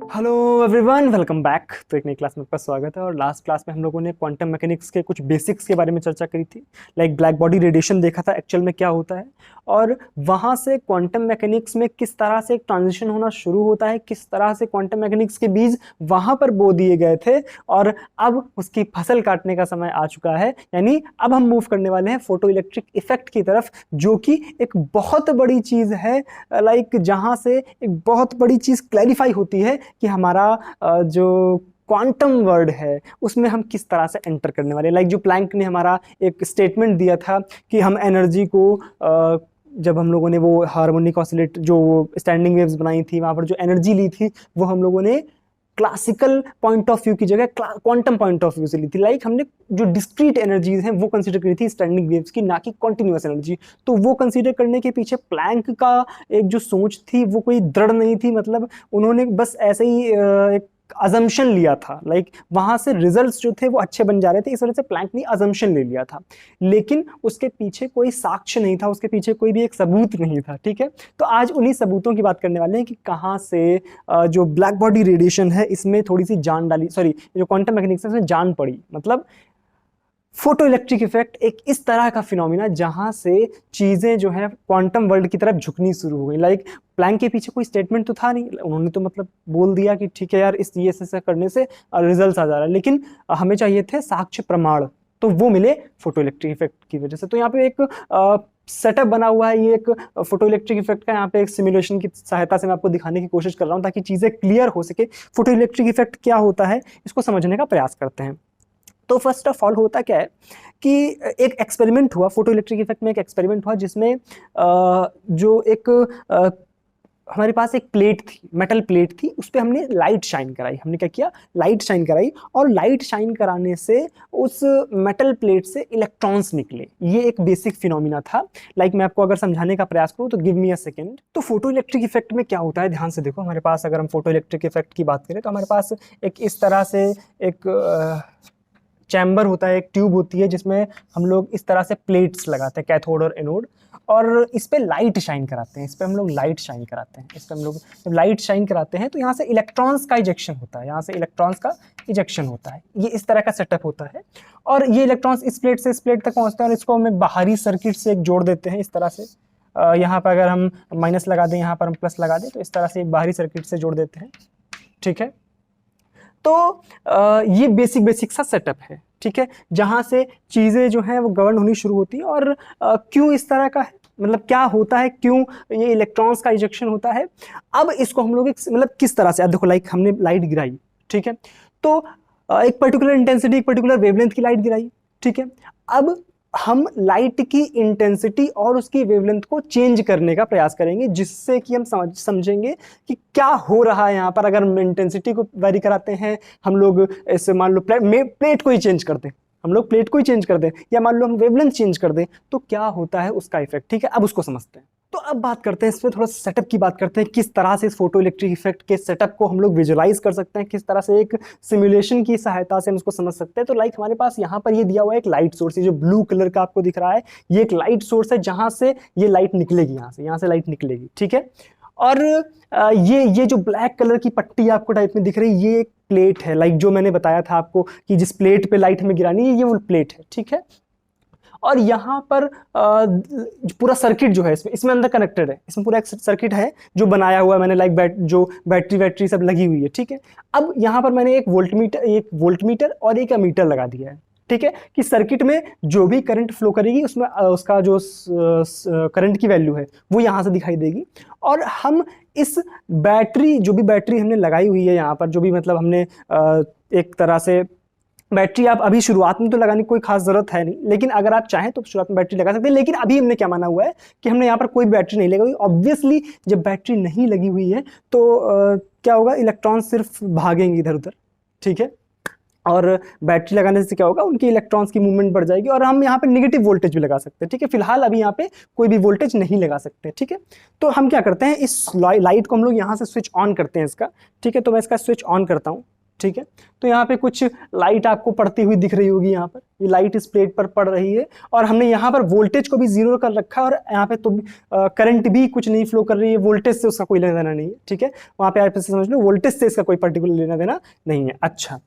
Hello everyone, welcome back. तो एक नई क्लास में आपका स्वागत है। और लास्ट क्लास में हम लोगों ने क्वांटम मैकेनिक्स के कुछ बेसिक्स के बारे में चर्चा करी थी। लाइक ब्लैक बॉडी रेडिएशन देखा था एक्चुअल में क्या होता है, और वहाँ से क्वांटम मैकेनिक्स में किस तरह से एक ट्रांजिशन होना शुरू होता है, किस तरह से क्वांटम मैकेनिक्स के बीज वहाँ पर बो दिए गए थे, और अब उसकी फसल काटने का समय आ चुका है। यानी अब हम मूव करने वाले हैं फोटो इलेक्ट्रिक इफेक्ट की तरफ, जो कि एक बहुत बड़ी चीज़ है। लाइक जहाँ से एक बहुत बड़ी चीज़ क्लैरिफाई होती है कि हमारा जो क्वांटम वर्ल्ड है उसमें हम किस तरह से एंटर करने वाले। लाइक जो प्लैंक ने हमारा एक स्टेटमेंट दिया था कि हम एनर्जी को जब हम लोगों ने वो हार्मोनिक ऑसिलेट जो स्टैंडिंग वेव्स बनाई थी, वहाँ पर जो एनर्जी ली थी वो हम लोगों ने क्लासिकल पॉइंट ऑफ व्यू की जगह क्वांटम पॉइंट ऑफ व्यू से ली थी। लाइक हमने जो डिस्क्रीट एनर्जीज हैं वो कंसीडर करी थी स्टैंडिंग वेव्स की, ना कि कॉन्टिन्यूअस एनर्जी। तो वो कंसीडर करने के पीछे प्लैंक का एक जो सोच थी वो कोई दृढ़ नहीं थी। मतलब उन्होंने बस ऐसे ही एक अजम्पशन लिया था। लाइक वहां से रिजल्ट्स जो थे वो अच्छे बन जा रहे थे, इस वजह से प्लैंक ने अजम्पशन ले लिया था, लेकिन उसके पीछे कोई साक्ष्य नहीं था, उसके पीछे कोई भी एक सबूत नहीं था। ठीक है, तो आज उन्हीं सबूतों की बात करने वाले हैं कि कहाँ से जो ब्लैक बॉडी रेडिएशन है इसमें थोड़ी सी जान डाली, सॉरी जो क्वांटम मैकेनिक्स है इसमें जान पड़ी। मतलब फोटो इलेक्ट्रिक इफेक्ट एक इस तरह का फिनोमिना जहां से चीजें जो है क्वांटम वर्ल्ड की तरफ झुकनी शुरू हो गई। लाइक प्लैंक के पीछे कोई स्टेटमेंट तो था नहीं, उन्होंने तो मतलब बोल दिया कि ठीक है यार, इस ये ऐसा करने से रिजल्ट आ जा रहा है, लेकिन हमें चाहिए थे साक्ष्य प्रमाण, तो वो मिले फोटो इलेक्ट्रिक इफेक्ट की वजह से। तो यहाँ पे एक सेटअप बना हुआ है, ये एक फोटो इलेक्ट्रिक इफेक्ट का। यहाँ पे एक सिमुलेशन की सहायता से मैं आपको दिखाने की कोशिश कर रहा हूँ ताकि चीजें क्लियर हो सके। फोटो इलेक्ट्रिक इफेक्ट क्या होता है इसको समझने का प्रयास करते हैं। तो फर्स्ट ऑफ ऑल होता क्या है कि एक एक्सपेरिमेंट हुआ फोटो इलेक्ट्रिक इफेक्ट में, एक एक्सपेरिमेंट हुआ जिसमें जो एक हमारे पास एक प्लेट थी, मेटल प्लेट थी, उस पर हमने लाइट शाइन कराई। हमने क्या किया, लाइट शाइन कराई, और लाइट शाइन कराने से उस मेटल प्लेट से इलेक्ट्रॉन्स निकले। ये एक बेसिक फिनोमिना था। लाइक मैं आपको अगर समझाने का प्रयास करूं तो गिव मी अ सेकेंड। तो फोटो इलेक्ट्रिक इफेक्ट में क्या होता है, ध्यान से देखो। हमारे पास अगर हम फोटो इलेक्ट्रिक इफेक्ट की बात करें तो हमारे पास एक इस तरह से एक चैम्बर होता है, एक ट्यूब होती है जिसमें हम लोग इस तरह से प्लेट्स लगाते हैं, कैथोड और एनोड, और इस पे लाइट शाइन कराते हैं। इस पे हम लोग लाइट शाइन कराते हैं। इस पे हम लोग जब लाइट शाइन कराते हैं तो यहाँ से इलेक्ट्रॉन्स का इजेक्शन होता है, यहाँ से इलेक्ट्रॉन्स का इजेक्शन होता है। ये इस तरह का सेटअप होता है, और ये इलेक्ट्रॉन्स इस प्लेट से इस प्लेट तक पहुँचते हैं, और इसको हमें बाहरी सर्किट से एक जोड़ देते हैं इस तरह से। यहाँ पर अगर हम माइनस लगा दें, यहाँ पर हम प्लस लगा दें, तो इस तरह से एक बाहरी सर्किट से जोड़ देते हैं। ठीक है, तो ये बेसिक सा सेटअप है। ठीक है, जहां से चीजें जो है वो गवर्न होनी शुरू होती है। और क्यों इस तरह का है, मतलब क्या होता है, क्यों ये इलेक्ट्रॉन्स का इजेक्शन होता है। अब इसको हम लोग मतलब किस तरह से, अब देखो लाइक हमने लाइट गिराई, ठीक है, तो एक पर्टिकुलर इंटेंसिटी, एक पर्टिकुलर वेवलेंथ की लाइट गिराई। ठीक है, अब हम लाइट की इंटेंसिटी और उसकी वेवलेंथ को चेंज करने का प्रयास करेंगे, जिससे कि हम समझेंगे कि क्या हो रहा है यहाँ पर। अगर हम इंटेंसिटी को वेरी कराते हैं, हम लोग ऐसे मान लो प्लेट को ही चेंज कर दें, हम लोग प्लेट को ही चेंज कर दें, या मान लो हम वेवलेंथ चेंज कर दें, तो क्या होता है उसका इफेक्ट। ठीक है, अब उसको समझते हैं। तो अब बात करते हैं इसमें थोड़ा सेटअप की बात करते हैं, किस तरह से इस फोटो इलेक्ट्रिक इफेक्ट के सेटअप को हम लोग विजुलाइज कर सकते हैं, किस तरह से एक सिमुलेशन की सहायता से हम उसको समझ सकते हैं। तो लाइक हमारे पास यहाँ पर ये दिया हुआ है एक लाइट सोर्स, ये जो ब्लू कलर का आपको दिख रहा है, ये एक लाइट सोर्स है जहां से ये लाइट निकलेगी, यहाँ से लाइट निकलेगी। ठीक है, और ये जो ब्लैक कलर की पट्टी आपको टाइप में दिख रही है, ये एक प्लेट है। लाइक जो मैंने बताया था आपको कि जिस प्लेट पे लाइट हमें गिरानी है, ये वो प्लेट है। ठीक है, और यहाँ पर पूरा सर्किट जो है इसमें अंदर कनेक्टेड है, इसमें पूरा एक सर्किट है जो बनाया हुआ है मैंने। लाइक जो बैटरी सब लगी हुई है। ठीक है, अब यहाँ पर मैंने एक वोल्टमीटर और एक एमीटर लगा दिया है। ठीक है, कि सर्किट में जो भी करंट फ्लो करेगी उसमें उसका जो करंट की वैल्यू है वो यहाँ से दिखाई देगी। और हम इस जो भी बैटरी हमने लगाई हुई है यहाँ पर, जो भी मतलब हमने एक तरह से बैटरी, आप अभी शुरुआत में तो लगाने की कोई खास जरूरत है नहीं, लेकिन अगर आप चाहें तो शुरुआत में बैटरी लगा सकते हैं। लेकिन अभी हमने क्या माना हुआ है कि हमने यहाँ पर कोई बैटरी नहीं लगाई। ऑब्वियसली जब बैटरी नहीं लगी हुई है तो क्या होगा, इलेक्ट्रॉन सिर्फ भागेंगे इधर उधर। ठीक है, और बैटरी लगाने से क्या होगा, उनकी इलेक्ट्रॉन्स की मूवमेंट बढ़ जाएगी, और हम यहाँ पे नेगेटिव वोल्टेज भी लगा सकते हैं। ठीक है, फिलहाल अभी यहाँ पे कोई भी वोल्टेज नहीं लगा सकते। ठीक है, तो हम क्या करते हैं, इस लाइट को हम लोग यहाँ से स्विच ऑन करते हैं इसका। ठीक है, तो मैं इसका स्विच ऑन करता हूँ। ठीक है। तो यहाँ पे कुछ लाइट आपको पड़ती हुई दिख रही होगी, यहाँ पर ये लाइट इस प्लेट पर पड़ रही है और हमने यहाँ पर वोल्टेज को भी जीरो कर रखा है और यहाँ पे तो करंट भी कुछ नहीं फ्लो कर रही है, वोल्टेज से उसका कोई लेना देना नहीं है, ठीक है। वहाँ पे आप समझ लो वोल्टेज से इसका कोई पर्टिकुलर लेना देना नहीं है। अच्छा,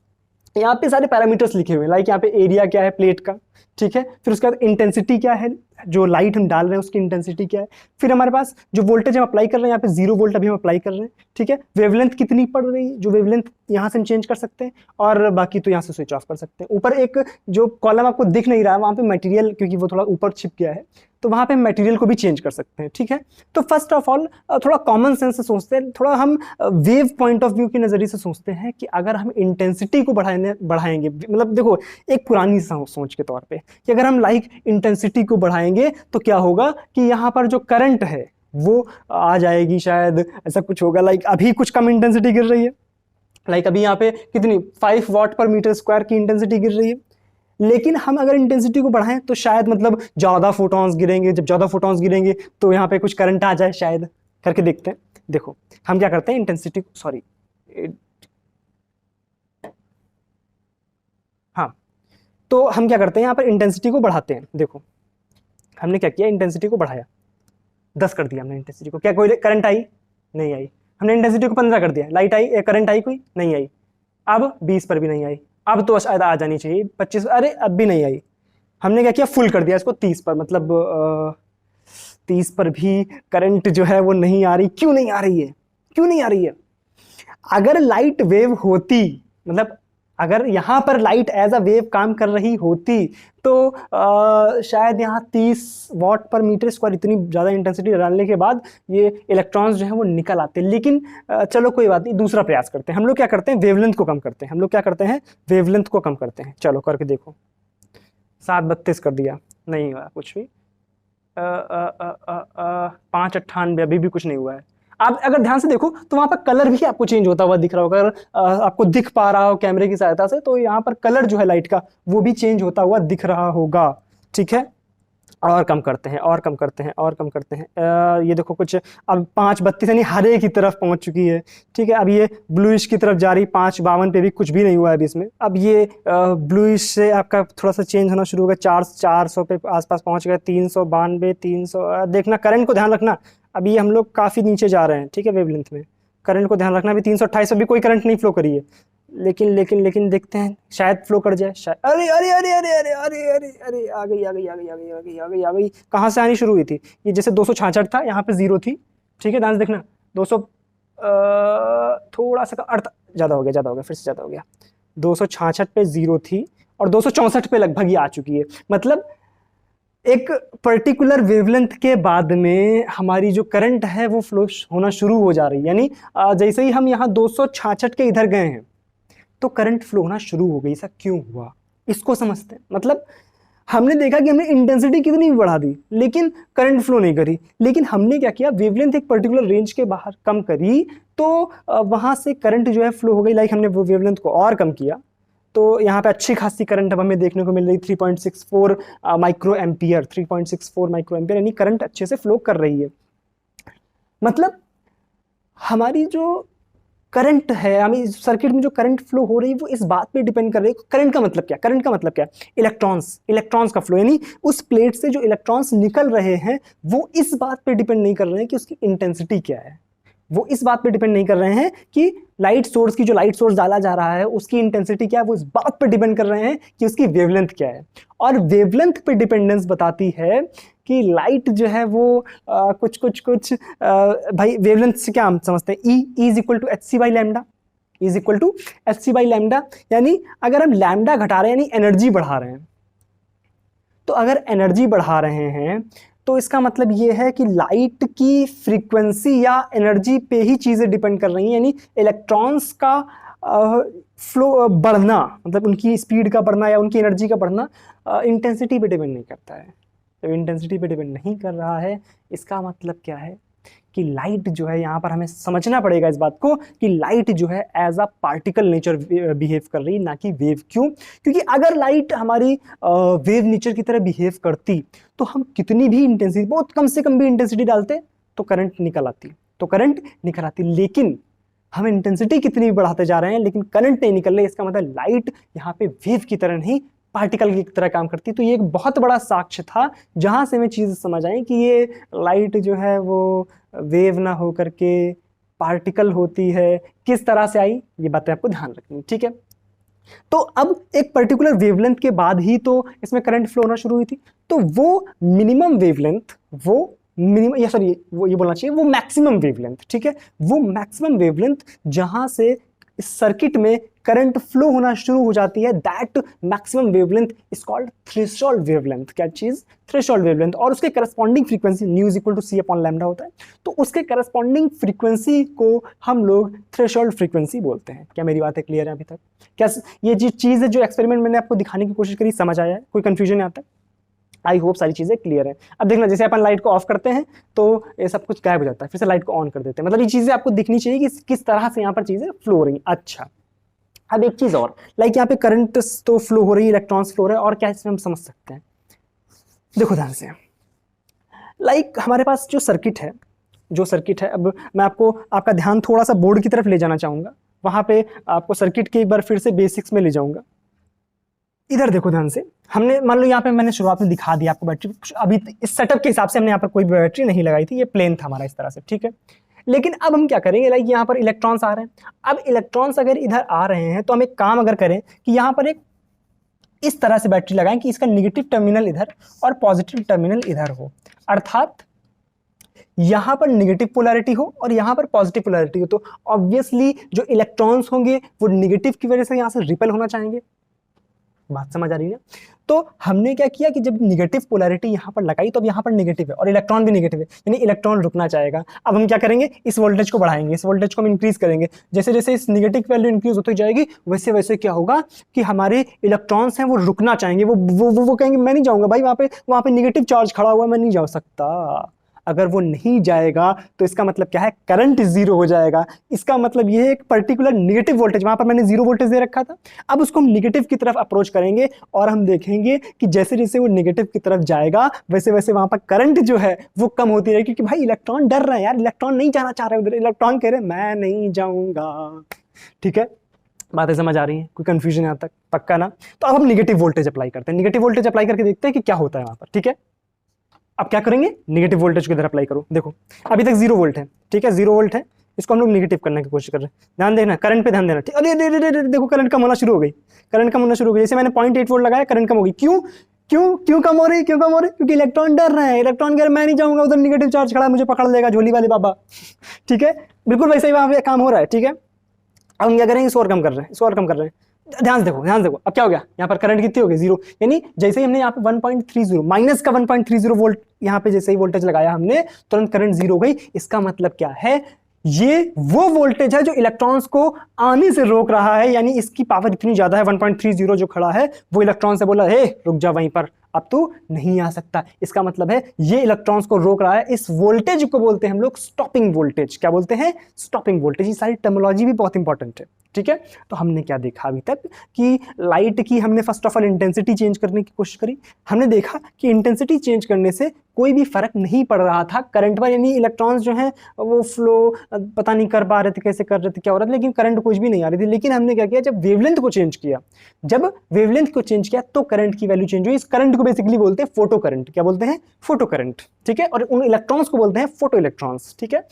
यहाँ पे सारे पैरामीटर्स लिखे हुए हैं, लाइक यहाँ पे एरिया क्या है प्लेट का, ठीक है, फिर उसके बाद इंटेंसिटी क्या है, जो लाइट हम डाल रहे हैं उसकी इंटेंसिटी क्या है, फिर हमारे पास जो वोल्टेज हम अप्लाई कर रहे हैं, यहाँ पे 0 वोल्ट अभी हम अप्लाई कर रहे हैं, ठीक है, वेवलेंथ कितनी पड़ रही है, जो वेवलेंथ यहाँ से हम चेंज कर सकते हैं और बाकी तो यहाँ से स्विच ऑफ कर सकते हैं। ऊपर एक जो कॉलम आपको दिख नहीं रहा है वहाँ पे मटेरियल, क्योंकि वो थोड़ा ऊपर छिप गया है, तो वहाँ पे मटेरियल को भी चेंज कर सकते हैं, ठीक है। तो फर्स्ट ऑफ ऑल थोड़ा कॉमन सेंस से सोचते हैं, थोड़ा हम वेव पॉइंट ऑफ व्यू के नज़रिए से सोचते हैं कि अगर हम इंटेंसिटी को बढ़ाएंगे, मतलब देखो एक पुरानी सोच के तौर पे कि अगर हम लाइक इंटेंसिटी को बढ़ाएंगे तो क्या होगा कि यहाँ पर जो करंट है वो आ जाएगी, शायद ऐसा कुछ होगा। लाइक अभी कुछ कम इंटेंसिटी गिर रही है, लाइक अभी यहाँ पे कितनी 5 वाट पर मीटर स्क्वायर की इंटेंसिटी गिर रही है, लेकिन हम अगर इंटेंसिटी को बढ़ाएं तो शायद मतलब ज्यादा फोटॉन्स गिरेंगे, जब ज्यादा फोटॉन्स गिरेंगे तो यहाँ पे कुछ करंट आ जाए, शायद करके देखते हैं। देखो हम क्या करते हैं, इंटेंसिटी, सॉरी हाँ, तो हम क्या करते हैं यहाँ पर इंटेंसिटी को बढ़ाते हैं। देखो हमने क्या किया, इंटेंसिटी को बढ़ाया, 10 कर दिया हमने इंटेंसिटी को, क्या कोई करंट आई? नहीं आई। हमने इंटेंसिटी को 15 कर दिया, लाइट आई, करंट आई कोई? नहीं आई। अब 20 पर भी नहीं आई, अब तो शायद आ जानी चाहिए 25, अरे अब भी नहीं आई। हमने क्या किया, फुल कर दिया इसको 30 पर, मतलब 30 पर भी करंट जो है वो नहीं आ रही। क्यों नहीं आ रही है? क्यों नहीं आ रही है? अगर लाइट वेव होती, मतलब अगर यहाँ पर लाइट एज अ वेव काम कर रही होती तो शायद यहाँ 30 वाट पर मीटर स्क्वायर इतनी ज़्यादा इंटेंसिटी डालने के बाद ये इलेक्ट्रॉन्स जो है वो निकल आते। लेकिन चलो कोई बात नहीं, दूसरा प्रयास करते हैं। हम लोग क्या करते हैं, वेवलेंथ को कम करते हैं। हम लोग क्या करते हैं, वेवलेंथ को कम करते हैं। चलो करके देखो, 732 कर दिया, नहीं हुआ कुछ भी। 598, अभी भी कुछ नहीं हुआ है। आप अगर ध्यान से देखो तो वहां पर कलर भी आपको चेंज होता हुआ दिख रहा होगा, अगर आपको दिख पा रहा हो कैमरे की सहायता से, तो यहाँ पर कलर जो है लाइट का वो भी चेंज होता हुआ दिख रहा होगा, ठीक है। और कम करते हैं, और कम करते हैं, और कम करते हैं। ये देखो कुछ अब 532 यानी हरे की तरफ पहुंच चुकी है, ठीक है। अब ये ब्लूइश की तरफ जा रही, 552 पे भी कुछ भी नहीं हुआ है अभी इसमें। अब ये ब्लूइश से आपका थोड़ा सा चेंज होना शुरू होगा, 400 पे आसपास पहुंच गए, 392, 300। देखना करंट को ध्यान रखना, अभी हम लोग काफी नीचे जा रहे हैं, ठीक है, वेवलेंथ में। करंट को ध्यान रखना, अभी 328 अभी कोई करंट नहीं फ्लो करी है, लेकिन देखते हैं शायद फ्लो कर जाए, शायद। अरे अरे अरे अरे अरे अरे अरे अरे आ गई आ गई आ गई आ गई आ गई आ गई आ गई। कहाँ से आनी शुरू हुई थी? ये जैसे 266 था, यहाँ पे 0 थी, ठीक है, ध्यान से देखना। 200 थोड़ा सा ज्यादा हो गया, फिर से ज्यादा हो गया। 266 पे 0 थी और 264 पे लगभग ही आ चुकी है। मतलब एक पर्टिकुलर वेवलेंथ के बाद में हमारी जो करंट है वो फ्लो होना शुरू हो जा रही है। यानी जैसे ही हम यहाँ 266 के इधर गए हैं तो करंट फ्लो होना शुरू हो गई। ऐसा क्यों हुआ, इसको समझते हैं। मतलब हमने देखा कि हमने इंटेंसिटी कितनी भी बढ़ा दी लेकिन करंट फ्लो नहीं करी, लेकिन हमने क्या किया, वेवलेंथ एक पर्टिकुलर रेंज के बाहर कम करी तो वहां से करंट जो है फ्लो हो गई। लाइक हमने वो वेवलेंथ को और कम किया तो यहाँ पे अच्छी खासी करंट अब हमें देखने को मिल रही, 3.64 माइक्रो एम्पियर, 3.64 माइक्रो एम्पियर, यानी करंट अच्छे से फ्लो कर रही है। मतलब हमारी जो करंट है, हमें सर्किट में जो करंट फ्लो हो रही है वो इस बात पे डिपेंड कर रही है। करंट का मतलब क्या? करंट का मतलब क्या? इलेक्ट्रॉन्स का फ्लो, यानी उस प्लेट से जो इलेक्ट्रॉन्स निकल रहे हैं वो इस बात पे डिपेंड नहीं कर रहे हैं कि उसकी इंटेंसिटी क्या है। वो इस बात पे डिपेंड नहीं कर रहे हैं कि लाइट सोर्स की, जो लाइट सोर्स डाला जा रहा है उसकी इंटेंसिटी क्या है। वो इस बात पे डिपेंड कर रहे हैं कि उसकी वेवलेंथ क्या है। और वेवलेंथ पे डिपेंडेंस बताती है कि लाइट जो है वो कुछ भाई वेवलेंथ से क्या हम समझते हैं, E is equal to h by lambda, is equal to h by lambda. यानी अगर हम लैम्डा घटा रहे हैं यानी एनर्जी बढ़ा रहे हैं, तो अगर एनर्जी बढ़ा रहे हैं तो इसका मतलब ये है कि लाइट की फ्रीक्वेंसी या एनर्जी पे ही चीज़ें डिपेंड कर रही हैं। यानी इलेक्ट्रॉन्स का फ्लो बढ़ना, मतलब उनकी स्पीड का बढ़ना या उनकी एनर्जी का बढ़ना इंटेंसिटी पे डिपेंड नहीं करता है। जब इंटेंसिटी पे डिपेंड नहीं कर रहा है, इसका मतलब क्या है कि लाइट जो है, यहाँ पर हमें समझना पड़ेगा इस बात को कि लाइट जो है as a particle nature behave कर रही है, ना कि वेव। क्यों? क्योंकि अगर लाइट हमारी वेव नेचर की तरह बिहेव करती तो हम कितनी भी इंटेंसिटी, बहुत कम से कम भी इंटेंसिटी डालते तो करंट निकल आती, लेकिन हम इंटेंसिटी कितनी भी बढ़ाते जा रहे हैं लेकिन करंट नहीं निकल रही, इसका मतलब लाइट यहाँ पे वेव की तरह नहीं पार्टिकल की तरह काम करती। तो ये एक बहुत बड़ा साक्ष्य था जहां से हमें चीज समझ आई कि ये लाइट जो है वो वेव ना हो करके पार्टिकल होती है। किस तरह से आई ये बातें आपको ध्यान रखनी, ठीक है। तो अब एक पर्टिकुलर वेवलेंथ के बाद ही तो इसमें करंट फ्लो होना शुरू हुई थी। तो वो मिनिमम वेवलेंथ, वो मिनिमम या सॉरी वो ये बोलना चाहिए वो मैक्सिमम वेवलेंथ, ठीक है, वो मैक्सिमम वेवलेंथ जहां से इस सर्किट में करंट फ्लो होना शुरू हो जाती है, that maximum wavelength is called threshold wavelength. क्या चीज? Threshold wavelength. और उसके corresponding frequency nu is equal to c upon lambda होता है। तो उसके करस्पॉन्डिंग फ्रीक्वेंसी को हम लोग थ्रेशोल्ड फ्रीक्वेंसी बोलते हैं। क्या मेरी बातें क्लियर है अभी तक? क्या ये जो चीज है जो एक्सपेरिमेंट मैंने आपको दिखाने की कोशिश करी समझ आया है? कोई कंफ्यूजन आता है? आई होप सारी चीजें क्लियर है। अब देखना, जैसे अपन लाइट को ऑफ करते हैं तो ये सब कुछ गायब हो जाता है, फिर से लाइट को ऑन कर देते हैं। मतलब ये चीजें आपको दिखनी चाहिए कि किस तरह से यहाँ पर चीजें फ्लो हो रही। अच्छा, अब एक चीज और, लाइक यहाँ पे करंट तो फ्लो हो रही है, इलेक्ट्रॉन्स फ्लो हो रहे हैं, और क्या इसमें हम समझ सकते हैं? देखो ध्यान से, लाइक हमारे पास जो सर्किट है, अब मैं आपको आपका ध्यान थोड़ा सा बोर्ड की तरफ ले जाना चाहूंगा। वहां पे आपको सर्किट के एक बार फिर से बेसिक्स में ले जाऊंगा। इधर देखो ध्यान से, हमने मान लो यहाँ पे मैंने शुरुआत में दिखा दिया आपको बैटरी। अभी इस सेटअप के हिसाब से हमने यहाँ पर कोई बैटरी नहीं लगाई थी, ये प्लेन था हमारा इस तरह से, ठीक है। लेकिन अब हम क्या करेंगे, लाइक यहाँ पर इलेक्ट्रॉन्स आ रहे हैं। अब इलेक्ट्रॉन्स अगर इधर आ रहे हैं तो हम एक काम अगर करें कि यहाँ पर एक इस तरह से बैटरी लगाएं कि इसका निगेटिव टर्मिनल इधर और पॉजिटिव टर्मिनल इधर हो, अर्थात यहां पर निगेटिव पोलैरिटी हो और यहां पर पॉजिटिव पोलैरिटी हो। तो ऑब्वियसली जो इलेक्ट्रॉन्स होंगे वो निगेटिव की वजह से यहां से रिपेल होना चाहेंगे। बात समझ आ रही है? तो हमने क्या किया कि जब निगेटिव पोलैरिटी यहां पर लगाई तो अब यहां पर निगेटिव है और इलेक्ट्रॉन भी निगेटिव है, यानी इलेक्ट्रॉन रुकना चाहेगा। अब हम क्या करेंगे, इस वोल्टेज को बढ़ाएंगे, इस वोल्टेज को हम इंक्रीज करेंगे। जैसे जैसे इस निगेटिव वैल्यू इंक्रीज होती जाएगी वैसे वैसे क्या होगा कि हमारे इलेक्ट्रॉन्स हैं वो रुकना चाहेंगे। वो कहेंगे मैं नहीं जाऊंगा भाई, वहां पे निगेटिव चार्ज खड़ा हुआ है, मैं नहीं जा सकता। अगर वो नहीं जाएगा तो इसका मतलब क्या है, करंट जीरो हो जाएगा। इसका मतलब ये है एक पर्टिकुलर नेगेटिव वोल्टेज, वहां पर मैंने जीरो वोल्टेज दे रखा था, अब उसको हम नेगेटिव की तरफ अप्रोच करेंगे और हम देखेंगे कि जैसे जैसे वो नेगेटिव की तरफ जाएगा वैसे वैसे वहां पर करंट जो है वो कम होती रहेगी। क्योंकि भाई इलेक्ट्रॉन डर रहे हैं यार, इलेक्ट्रॉन नहीं जाना चाह रहे उधर, इलेक्ट्रॉन कह रहे मैं नहीं जाऊंगा। ठीक है, बातें समझ आ रही हैं? कोई कंफ्यूजन यहाँ तक? पक्का ना? तो अब हम नेगेटिव वोल्टेज अप्लाई करते हैं, नेगेटिव वोल्टेज अप्लाई करके देखते हैं कि क्या होता है वहां पर। ठीक है, अब क्या करेंगे, नेगेटिव वोल्टेज को इधर अप्लाई करो। देखो अभी तक 0 वोल्ट है, ठीक है, 0 वोल्ट है, इसको हम लोग नेगेटिव करने की कोशिश कर रहे हैं। ध्यान देना, करंट पे ध्यान देना। ठीक, अरे अरे अरे देखो करंट कम होना शुरू हो गई, करंट कम होना शुरू हो गई। जैसे मैंने 0.8 वोल्ट लगाया, करंट कम हो गई। क्यों क्यों क्यों कम हो रही, क्यों कम हो रही? क्योंकि इलेक्ट्रॉन डर रहे हैं, इलेक्ट्रॉन कह रहे मैं नहीं जाऊंगा उधर, नेगेटिव चार्ज खड़ा है, मुझे पकड़ लेगा झोली वाले बाबा। ठीक है, बिल्कुल वैसे ही वहां पे काम हो रहा है। ठीक है, अब हम क्या करेंगे, इसको और कम कर रहे हैं, इसको और कम कर रहे हैं। ध्यान से देखो, ध्यान से देखो, अब क्या हो गया, यहाँ पर करंट कितनी हो गई, 0। यानी जैसे ही हमने यहाँ पे 1.30 माइनस का 1.30 वोल्ट यहाँ पे जैसे ही वोल्टेज लगाया हमने, तुरंत करंट 0 हो गई। इसका मतलब क्या है, ये वो वोल्टेज है जो इलेक्ट्रॉन्स को आने से रोक रहा है। यानी इसकी पावर इतनी ज्यादा है, 1.30 जो खड़ा है वो इलेक्ट्रॉन से बोला हे रुक जा वहीं पर, अब तू नहीं आ सकता। इसका मतलब है ये इलेक्ट्रॉन्स को रोक रहा है। इस वोल्टेज को बोलते हैं हम लोग स्टॉपिंग वोल्टेज। क्या बोलते हैं? Stopping voltage. ये सारी टर्मिनोलॉजी भी बहुत इंपॉर्टेंट है। ठीक है, तो हमने क्या देखा अभी तक कि लाइट की हमने first of all intensity change करने की कोशिश करी। हमने देखा कि इंटेंसिटी चेंज करने से कोई भी फर्क नहीं पड़ रहा था करंट पर, यानी इलेक्ट्रॉन्स जो हैं वो फ्लो पता नहीं कर पा रहे थे, कैसे कर रहे थे, क्या हो रहा था, लेकिन करंट कुछ भी नहीं आ रही थी। लेकिन हमने क्या किया, जब वेवलेंथ को चेंज किया, तो करंट की वैल्यू चेंज हुई। इस करंट को बेसिकली बोलते हैं फोटो करंट। क्या बोलते हैं? Photo current. ठीक है, और उन इलेक्ट्रॉन्स को बोलते हैं फोटो इलेक्ट्रॉन्स। ठीक है,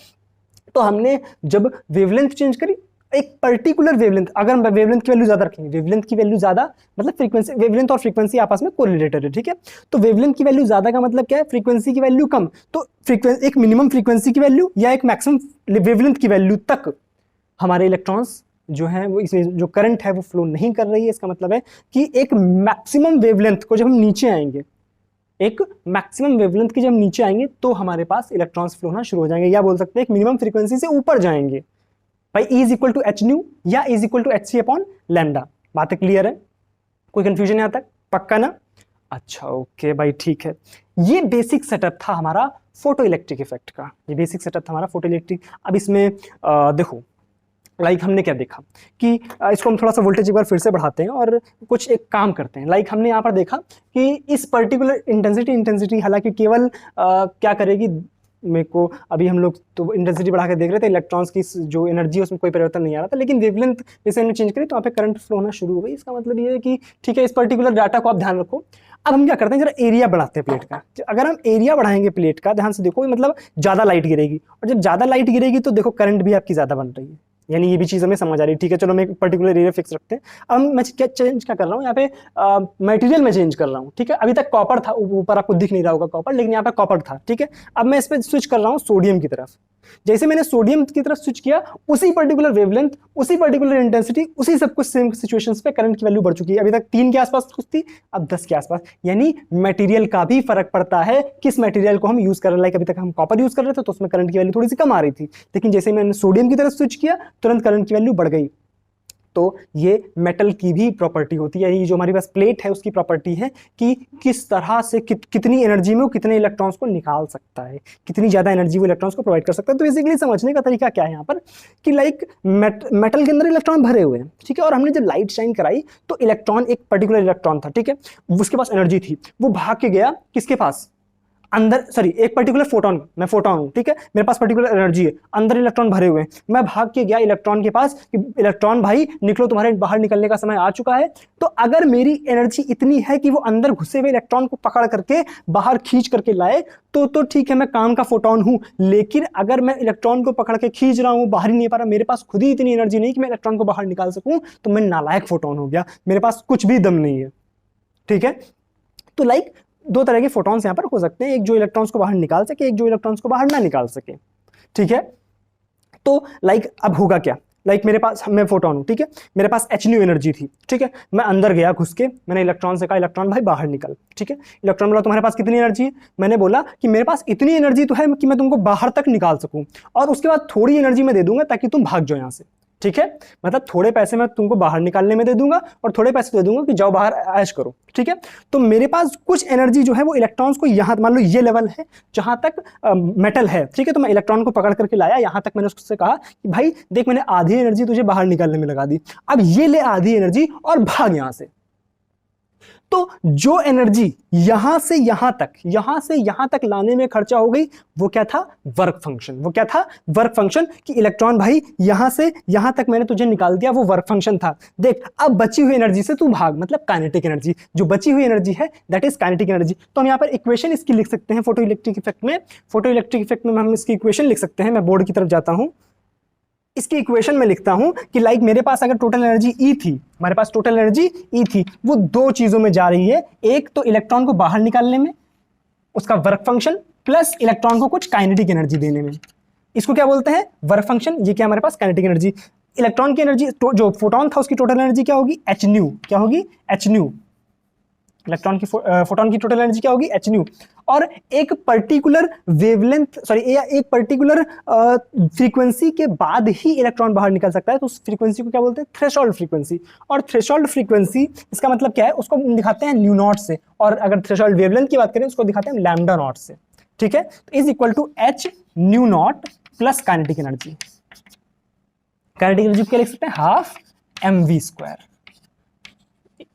तो हमने जब वेवलेंथ चेंज करी, एक पर्टिकुलर वेवलेंथ, अगर हम वेवलेंथ की वैल्यू ज्यादा रखेंगे, वेवलेंथ की वैल्यू ज्यादा मतलब फ्रीक्वेंसी, वेवलेंथ और फ्रीक्वेंसी आपस में कोरिलेटेड है। ठीक है, तो वेवलेंथ की वैल्यू ज्यादा का मतलब क्या है, फ्रीक्वेंसी की वैल्यू कम। तो फ्रीक्वेंसी, एक मिनिमम फ्रीक्वेंसी की वैल्यू या एक मैक्सिमम वेवलेंथ की वैल्यू तक हमारे इलेक्ट्रॉन्स जो है वो, इसमें जो करंट है वो फ्लो नहीं कर रही है। इसका मतलब है कि एक मैक्सिमम वेवलेंथ को जब हम नीचे आएंगे, एक मैक्सिमम वेवलेंथ की जब हम नीचे आएंगे तो हमारे पास इलेक्ट्रॉन्स फ्लो होना शुरू हो जाएंगे, या बोल सकते हैं एक मिनिमम फ्रीक्वेंसी से ऊपर जाएंगे। भाई E is equal to h nu या E is equal to h c upon lambda. बातें क्लियर है? कोई कंफ्यूजन यहाँ तक? पक्का ना? अच्छा ओके भाई, ठीक है। ये बेसिक सेटअप था हमारा फोटो इलेक्ट्रिक इफेक्ट का, ये बेसिक सेटअप था हमारा फोटो इलेक्ट्रिक। अब इसमें देखो लाइक हमने क्या देखा कि इसको हम थोड़ा सा वोल्टेज एक बार फिर से बढ़ाते हैं और कुछ एक काम करते हैं। लाइक हमने यहाँ पर देखा कि इस पर्टिकुलर इंटेंसिटी हालांकि केवल क्या करेगी, मेरे को अभी हम लोग तो इंटेंसिटी बढ़ा के देख रहे थे, इलेक्ट्रॉन्स की जो एनर्जी है उसमें कोई परिवर्तन नहीं आ रहा था, लेकिन वेवलेंथ जैसे हमने चेंज करी तो वहाँ पे करंट फ्लो होना शुरू हो गई। इसका मतलब ये है कि ठीक है, इस पर्टिकुलर डाटा को आप ध्यान रखो। अब हम क्या करते हैं, जरा एरिया बढ़ाते हैं प्लेट का। अगर हम एरिया बढ़ाएंगे प्लेट का, ध्यान से देखो, मतलब ज्यादा लाइट गिरेगी, और जब ज्यादा लाइट गिरेगी तो देखो करंट भी आपकी ज्यादा बन रही है, यानी ये भी चीज हमें समझ आ रही है। ठीक है, चलो मैं एक पर्टिकुलर एरिया फिक्स रखते हैं। अब मैं क्या चेंज क्या कर रहा हूँ यहाँ पे, मटेरियल में चेंज कर रहा हूँ। ठीक है, अभी तक कॉपर था, ऊपर आपको दिख नहीं रहा होगा कॉपर, लेकिन यहाँ पे कॉपर था। ठीक है, अब मैं इस पे स्विच कर रहा हूँ सोडियम की तरफ। जैसे मैंने सोडियम की तरफ स्विच किया, उसी पर्टिकुलर वेवलेंथ, उसी पर्टिकुलर इंटेंसिटी, उसी सब कुछ सेम सिचुएशंस पे करंट की वैल्यू बढ़ चुकी है। अभी तक 3 के आसपास कुछ थी, अब 10 के आसपास। यानी मटेरियल का भी फर्क पड़ता है, किस मटेरियल को हम यूज कर रहे हैं। लाइक अभी तक हम कॉपर यूज कर रहे थे तो उसमें करंट की वैल्यू थोड़ी सी कम आ रही थी, लेकिन जैसे मैंने सोडियम की तरफ स्विच किया तुरंत करंट की वैल्यू बढ़ गई। तो ये मेटल की भी प्रॉपर्टी होती है, ये जो हमारे पास प्लेट है उसकी प्रॉपर्टी है कि किस तरह से कितनी एनर्जी में वो कितने इलेक्ट्रॉन्स को निकाल सकता है, कितनी ज्यादा एनर्जी वो इलेक्ट्रॉन्स को प्रोवाइड कर सकता है। तो बेसिकली समझने का तरीका क्या है यहाँ पर कि लाइक मेटल के अंदर इलेक्ट्रॉन भरे हुए हैं। ठीक है, और हमने जब लाइट शाइन कराई तो इलेक्ट्रॉन, एक पर्टिकुलर इलेक्ट्रॉन था, ठीक है, उसके पास एनर्जी थी, वो भाग के गया किसके पास, अंदर, सॉरी, एक पर्टिकुलर फोटोन, मैं फोटोन हूं, ठीक है, मेरे पास पर्टिकुलर एनर्जी है, अंदर इलेक्ट्रॉन भरे हुए हैं, मैं भाग के गया इलेक्ट्रॉन के पास कि इलेक्ट्रॉन भाई निकलो, तुम्हारे बाहर निकलने का समय आ चुका है। तो अगर मेरी एनर्जी इतनी है कि वो अंदर घुसे हुए इलेक्ट्रॉन को पकड़ करके बाहर खींच करके लाए तो ठीक है, मैं काम का फोटोन हूं। लेकिन अगर मैं इलेक्ट्रॉन को पकड़ के खींच रहा हूं, बाहर ही नहीं पा रहा, मेरे पास खुद ही इतनी एनर्जी नहीं कि मैं इलेक्ट्रॉन को बाहर निकाल सकूं, तो मैं नालायक फोटोन हो गया, मेरे पास कुछ भी दम नहीं है। ठीक है, तो लाइक दो तरह के फोटॉन्स यहां पर हो सकते हैं, एक जो इलेक्ट्रॉन्स को बाहर निकाल सके, एक जो इलेक्ट्रॉन्स को बाहर ना निकाल सके। ठीक है, तो लाइक अब होगा क्या, लाइक मेरे पास, मैं फोटोन हूं, ठीक है, मेरे पास h न्यू एनर्जी थी। ठीक है, मैं अंदर गया घुस के, मैंने इलेक्ट्रॉन से कहा इलेक्ट्रॉन भाई बाहर निकल। ठीक है, इलेक्ट्रॉन बोला तुम्हारे पास कितनी एनर्जी है, मैंने बोला कि मेरे पास इतनी एनर्जी तो है कि मैं तुमको बाहर तक निकाल सकूं, और उसके बाद थोड़ी एनर्जी मैं दे दूंगा ताकि तुम भाग जाओ यहां से। ठीक है, मतलब थोड़े पैसे मैं तुमको बाहर निकालने में दे दूंगा और थोड़े पैसे दे दूंगा कि जाओ बाहर ऐश करो। ठीक है, तो मेरे पास कुछ एनर्जी जो है वो इलेक्ट्रॉन्स को यहां, मान लो ये लेवल है जहां तक मेटल है, ठीक है, तो मैं इलेक्ट्रॉन को पकड़ करके लाया यहां तक, मैंने उससे कहा कि भाई देख, मैंने आधी एनर्जी तुझे बाहर निकालने में लगा दी, अब ये ले आधी एनर्जी और भाग यहां से। तो जो एनर्जी यहां से यहां तक, यहां से यहां तक लाने में खर्चा हो गई, वो क्या था, वर्क फंक्शन। वो क्या था, वर्क फंक्शन, कि इलेक्ट्रॉन भाई यहां से यहां तक मैंने तुझे निकाल दिया, वो वर्क फंक्शन था। देख, अब बची हुई एनर्जी से तू भाग, मतलब काइनेटिक एनर्जी, जो बची हुई एनर्जी है दैट इज काइनेटिक एनर्जी। तो हम यहां पर इक्वेशन इसकी लिख सकते हैं फोटो इलेक्ट्रिक इफेक्ट में। फोटो इलेक्ट्रिक इफेक्ट में हम इसकी इक्वेशन लिख सकते हैं, मैं बोर्ड की तरफ जाता हूं, इसकी इक्वेशन में लिखता हूं कि लाइक मेरे पास अगर टोटल एनर्जी ई थी, हमारे पास टोटल एनर्जी ई थी, वो दो चीजों में जा रही है, एक तो इलेक्ट्रॉन को बाहर निकालने में उसका वर्क फंक्शन, प्लस इलेक्ट्रॉन को कुछ काइनेटिक एनर्जी देने में। इसको क्या बोलते हैं, वर्क फंक्शन, ये क्या हमारे पास काइनेटिक एनर्जी। इलेक्ट्रॉन की एनर्जी, जो फोटोन था उसकी टोटल एनर्जी क्या होगी, एच न्यू, क्या होगी, एच न्यू। इलेक्ट्रॉन की फोटोन की टोटल एनर्जी क्या होगी, एच न्यू। और एक पर्टिकुलर वेवलेंथ, सॉरी, एक पर्टिकुलर फ्रीक्वेंसी के बाद ही इलेक्ट्रॉन बाहर निकल सकता है, तो उस फ्रीक्वेंसी को क्या बोलते हैं, थ्रेशोल्ड फ्रीक्वेंसी। और थ्रेशोल्ड फ्रीक्वेंसी इसका मतलब क्या है, उसको दिखाते हैं न्यू नॉट से, और अगर थ्रेशोल्ड वेवलेंथ की बात करें उसको दिखाते हैं लैम्डा नॉट से। ठीक है, तो is equal to h nu not plus kinetic energy. Kinetic energy क्या लिख सकते हैं, half m v square,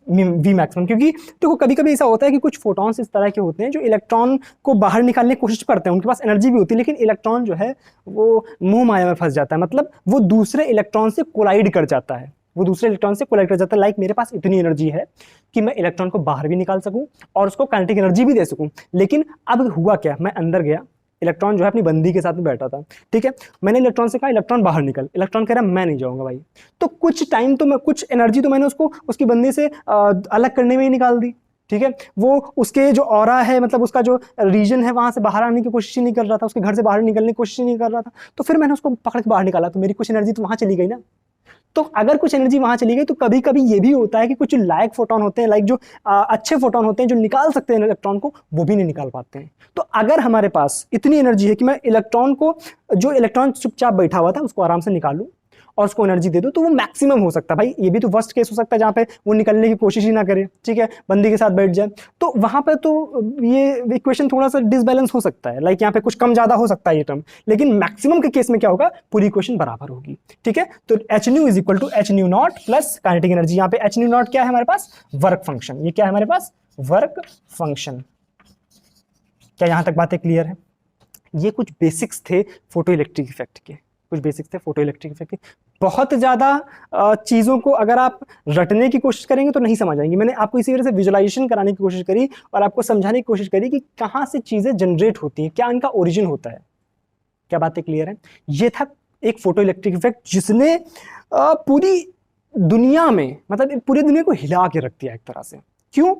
v maximum. क्योंकि देखो कभी कभी ऐसा होता है कि कुछ फोटॉन्स इस तरह के होते हैं जो इलेक्ट्रॉन को बाहर निकालने की कोशिश करते हैं, उनके पास एनर्जी भी होती है, लेकिन इलेक्ट्रॉन जो है वो मोह माया में फंस जाता है, मतलब वो दूसरे इलेक्ट्रॉन से कोलाइड कर जाता है, वो दूसरे इलेक्ट्रॉन से कोलाइड कर जाता है। लाइक मेरे पास इतनी एनर्जी है कि मैं इलेक्ट्रॉन को बाहर भी निकाल सकूं और उसको काइनेटिक एनर्जी भी दे सकूं, लेकिन अब हुआ क्या, मैं अंदर गया, इलेक्ट्रॉन जो है अपनी बंदी के साथ में बैठा था। ठीक है, मैंने इलेक्ट्रॉन से कहा इलेक्ट्रॉन बाहर निकल, इलेक्ट्रॉन कह रहा मैं नहीं जाऊंगा भाई। तो कुछ टाइम तो मैं, कुछ एनर्जी तो मैंने उसको उसकी बंदी से अलग करने में ही निकाल दी। ठीक है, वो उसके जो ऑरा है, मतलब उसका जो रीजन है, वहां से बाहर आने की कोशिश ही नहीं कर रहा था, उसके घर से बाहर निकलने की कोशिश ही नहीं कर रहा था, तो फिर मैंने उसको पकड़ के बाहर निकाला, तो मेरी कुछ एनर्जी तो वहां चली गई ना। तो अगर कुछ एनर्जी वहां चली गई तो कभी कभी ये भी होता है कि कुछ लायक फोटोन होते हैं, लाइक जो अच्छे फोटोन होते हैं जो निकाल सकते हैं इलेक्ट्रॉन को, वो भी नहीं निकाल पाते हैं। तो अगर हमारे पास इतनी एनर्जी है कि मैं इलेक्ट्रॉन को, जो इलेक्ट्रॉन चुपचाप बैठा हुआ था उसको आराम से निकालूं और उसको एनर्जी दे दो, तो वो मैक्सिमम हो सकता है। भाई ये भी तो वर्स्ट केस हो सकता है जहां पे वो निकलने की कोशिश ही ना करे, ठीक है, बंदी के साथ बैठ जाए, तो वहां पे तो ये इक्वेशन थोड़ा सा डिसबैलेंस हो सकता है, लाइक यहाँ पे कुछ कम ज्यादा हो सकता है ये टर्म, लेकिन मैक्सिमम के केस में क्या होगा, पूरी इक्वेशन बराबर होगी। ठीक है, तो h nu is equal to h nu not plus kinetic energy. यहाँ पे एच न्यू नॉट क्या है हमारे पास, वर्क फंक्शन, ये क्या है हमारे पास, वर्क फंक्शन। क्या यहां तक बातें क्लियर है, ये कुछ बेसिक्स थे फोटो इलेक्ट्रिक इफेक्ट के, कुछ बेसिक्स थे फोटो इलेक्ट्रिक इफेक्ट के। बहुत ज़्यादा चीज़ों को अगर आप रटने की कोशिश करेंगे तो नहीं समझ आएंगी। मैंने आपको इसी वजह से विजुअलाइजेशन कराने की कोशिश करी और आपको समझाने की कोशिश करी कि कहाँ से चीज़ें जनरेट होती हैं, क्या इनका ओरिजिन होता है। क्या बातें क्लियर है? ये था एक फोटो इलेक्ट्रिक इफेक्ट जिसने पूरी दुनिया में, मतलब पूरी दुनिया को हिला के रख दिया एक तरह से। क्यों?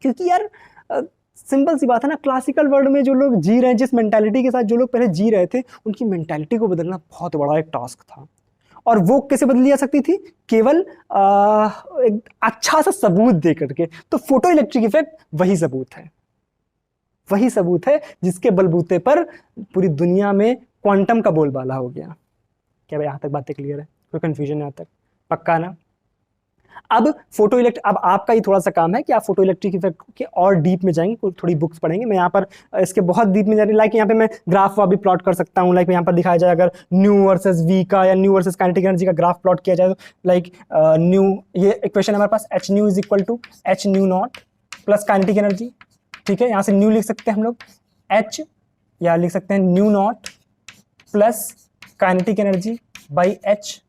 क्योंकि यार सिंपल सी बात है ना, क्लासिकल वर्ल्ड में जो लोग जी रहे हैं, जिस मेंटालिटी के साथ जो लोग पहले जी रहे थे, उनकी मेंटालिटी को बदलना बहुत बड़ा एक टास्क था। और वो कैसे बदली जा सकती थी? केवल एक अच्छा सा सबूत दे करके। तो फोटो इलेक्ट्रिक इफेक्ट वही सबूत है, वही सबूत है जिसके बलबूते पर पूरी दुनिया में क्वांटम का बोलबाला हो गया। क्या भाई यहाँ तक बातें क्लियर है? कोई कंफ्यूजन यहाँ तक? पक्का ना? अब अब आपका ही थोड़ा सा काम है कि आप फोटो इलेक्ट्रिक इफेक्ट के और डीप में जाएंगे, थोड़ी बुक्स पढ़ेंगे। मैं यहाँ पर इसके बहुत डीप में जा रही, लाइक यहाँ पे मैं ग्राफ भी प्लॉट कर सकता हूँ। लाइक यहाँ पर दिखाया जाए अगर न्यू वर्सेस वी का या न्यू वर्सेस काइनेटिक एनर्जी का ग्राफ प्लॉट किया जाए तो लाइक न्यू, ये इक्वेशन है हमारे पास, h nu is equal to h nu not plus kinetic energy. ठीक है, यहाँ से न्यू लिख सकते हैं हम लोग एच, या लिख सकते हैं new not plus kinetic energy by H.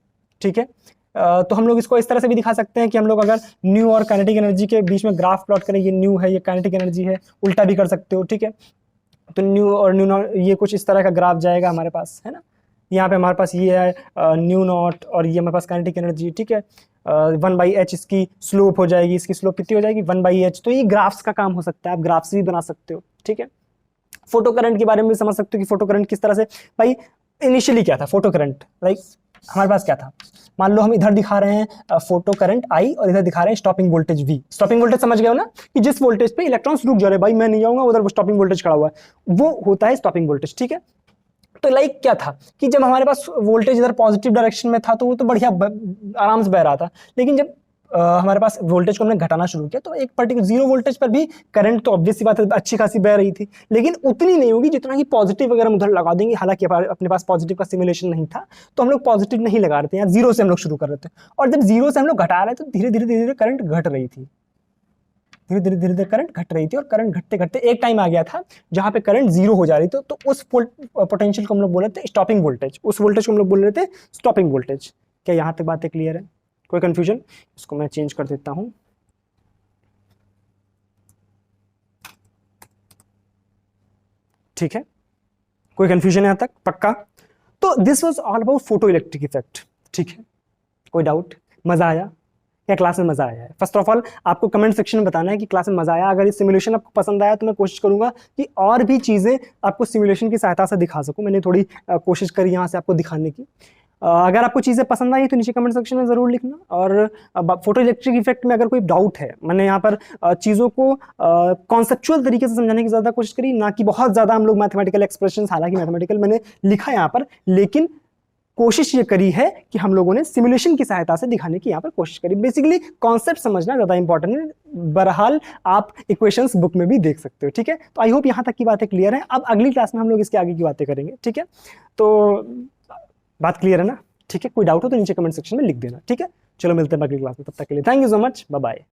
ठीक है, तो हम लोग इसको इस तरह से भी दिखा सकते हैं कि हम लोग अगर न्यू और काइनेटिक एनर्जी के बीच में ग्राफ प्लॉट करें, ये न्यू है, ये काइनेटिक एनर्जी है, उल्टा भी कर सकते हो। ठीक है, तो न्यू और न्यू नॉट, ये कुछ इस तरह का ग्राफ जाएगा हमारे पास, है ना। यहाँ पे हमारे पास ये है न्यू नॉट और ये हमारे पास काइनेटिक एनर्जी। ठीक है, 1/h इसकी स्लोप हो जाएगी, इसकी स्लोप कितनी हो जाएगी 1/h। तो ये ग्राफ्स का काम हो सकता है, आप ग्राफ्स भी बना सकते हो। ठीक है, फोटो करंट के बारे में भी समझ सकते हो कि फोटो करंट किस तरह से, भाई इनिशियली क्या था फोटो करंट। लाइक हमारे पास क्या था, मान लो हम इधर दिखा रहे हैं फोटो करंट I और इधर दिखा रहे हैं stopping voltage V। Stopping voltage समझ गए हो ना, कि जिस वोल्टेज पे इलेक्ट्रॉन्स रुक जा रहे, भाई मैं नहीं जाऊंगा उधर, वो स्टॉपिंग वोल्टेज खड़ा हुआ है, वो होता है स्टॉपिंग वोल्टेज। ठीक है, तो लाइक क्या था कि जब हमारे पास वोल्टेज इधर पॉजिटिव डायरेक्शन में था तो वो तो बढ़िया आराम से बह रहा था, लेकिन जब हमारे पास वोल्टेज को हमने घटाना शुरू किया तो एक पर्टिकुलर 0 वोल्टेज पर भी करंट तो ऑब्वियस सी बात है अच्छी खासी बह रही थी, लेकिन उतनी नहीं होगी जितना कि पॉजिटिव अगर हम उधर लगा देंगे। हालांकि अपने पास पॉजिटिव का सिमुलेशन नहीं था तो हम लोग पॉजिटिव नहीं लगा रहे थे, यहाँ 0 से हम लोग शुरू कर रहे थे, और जब 0 से हम लोग घटा रहे थे तो धीरे धीरे करंट घट रही थी, धीरे धीरे करंट घट रही थी, और करंट घटते घटते एक टाइम आ गया था जहां पे करंट 0 हो जा रही थी। तो उस पोटेंशियल को हम लोग बोल रहे थे स्टॉपिंग वोल्टेज, उस वोल्टेज को हम लोग बोल रहे थे स्टॉपिंग वोल्टेज। क्या यहाँ तक बातें क्लियर है? कोई कंफ्यूजन? इसको मैं चेंज कर देता हूं। ठीक है, कोई कंफ्यूजन यहां तक? पक्का? तो this was all about photo electric effect. ठीक है, कोई डाउट? मजा आया? क्या क्लास में मजा आया है? फर्स्ट ऑफ ऑल आपको कमेंट सेक्शन में बताना है कि क्लास में मजा आया। अगर ये सिमुलेशन आपको पसंद आया तो मैं कोशिश करूंगा कि और भी चीजें आपको सिमुलेशन की सहायता से दिखा सकूं। मैंने थोड़ी कोशिश करी यहाँ से आपको दिखाने की। अगर आपको चीज़ें पसंद आई तो नीचे कमेंट सेक्शन में ज़रूर लिखना। और फोटो इलेक्ट्रिक इफेक्ट में अगर कोई डाउट है, मैंने यहाँ पर चीज़ों को कॉन्सेप्चुअल तरीके से समझाने की ज़्यादा कोशिश करी, ना कि बहुत ज़्यादा हम लोग मैथमेटिकल एक्सप्रेशंस, हालांकि मैथमेटिकल मैंने लिखा यहाँ पर, लेकिन कोशिश ये करी है कि हम लोगों ने सिमुलेशन की सहायता से दिखाने की यहाँ पर कोशिश करी। बेसिकली कॉन्सेप्ट समझना ज़्यादा इंपॉर्टेंट है। बहरहाल आप इक्वेशंस बुक में भी देख सकते हो। ठीक है, तो आई होप यहाँ तक की बातें क्लियर है। अब अगली क्लास में हम लोग इसके आगे की बातें करेंगे। ठीक है, तो बात क्लियर है ना? ठीक है, कोई डाउट हो तो नीचे कमेंट सेक्शन में लिख देना। ठीक है, चलो मिलते हैं अगली क्लास में, तब तक के लिए thank you so much, bye bye.